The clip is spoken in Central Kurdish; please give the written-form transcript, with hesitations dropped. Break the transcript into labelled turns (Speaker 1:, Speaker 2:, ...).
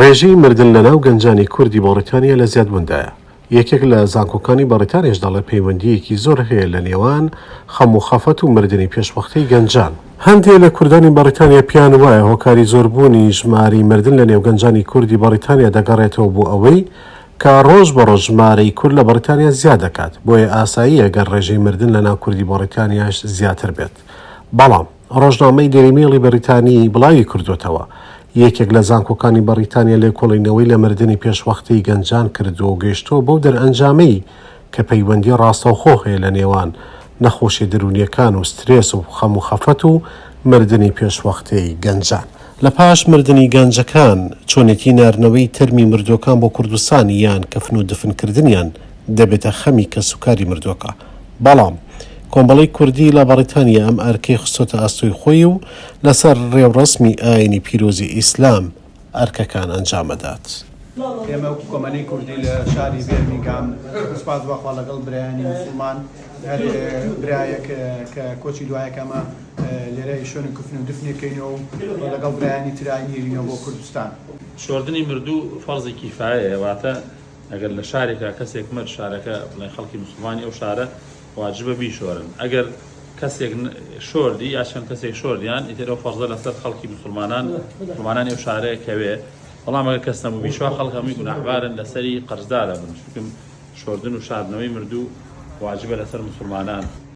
Speaker 1: ڕێژەی مردن لە ناو گەنجانی کوردی بەریتانیا لە زیادبووندایە. یەکێک لە زانکۆکانی بەریتانیاش دەڵێت پەیوەندیەکی زۆر هەیە لە نێوان خەم و خەفەت و مردنی پێشوەختەی گەنجان. هەندێک لە کوردانی بەریتانیا پیان وایە هۆکاری زۆربوونی ژماری مردن لە نێو گەنجانی کوردی بەریتانیا دەگەڕێتەوە بۆ ئەوەی کە ڕۆژ بە ڕۆژ ژمارەی کورد لە بەریتانیا زیاد دەکات، بۆیە ئاسایی ئەگەر ڕێژەی مردن لە ناو کوردی بەریتانیاش زیاتر بێت. بەڵام ڕۆژنامەی دەیلی بەریتانی بڵاوی کردوتەوە یەکێک لە زانکۆکانی بەریتانیا لێکۆڵینەوەی لە مردنی پێشوەختەی گەنجان کردو و گەیشتۆ بەو دەرئەنجامەی کە پەیوەندی ڕاستەوخۆ هەیە لە نێوان نەخۆشی درونیەکان و سترێس و خەم و خەفەت و مردنی پێشوەختەی گەنجان. لە پاش مردنی گەنجەکان چۆنێتی نارنەوەی تەرمی مردوەکان بۆ کوردستانی یان کەفن و دفنکردنیان دەبێتە خەمی کە سوکاری مردوەکە. بەڵام کۆمەڵی کوردی لە بەریتانیا ئەم ئەرکەی خستۆتە ئاستۆی خۆی و لەسەر ڕێوڕسمی ئاینی پیرۆزی ئیسلام ئەرکەکان ئەنجامەدات.
Speaker 2: ئێمە کۆمەلەی کوردی لە شاری بێرمینگام سوپاس بەخوا لەگەڵ برایانی موسڵمان هەر برایەک کە کۆچی دوایەکەمە لێرەی شوێنی کوفن و دفنەکەینەوە و لەگەڵ برایانی ترای نیرینەوە بۆ کوردستان.
Speaker 3: شۆردنی مردوو فەرزی کیفایەیە، واتە ئەگەر لە شارێکە کەسێک مرد شارەکە بڵێ خەڵکی موسڵمانی ئەو شارە واجبە بیشۆرن. ئەگەر کەسێک شۆردی یاشان کەسێک شۆردیان ئیترەوە فەرزە لەسەر خەڵکی مسلمانان ئەو شارەیە کەوێ. بەڵام ئەگەر کەس نەبوو بیشوا خەڵک هەمووی گوناحبارن لەسەری قەرزدارە بن، چونکە شۆردن و شاردنەوەی مردوو واجبە لەسەر مسلمانان.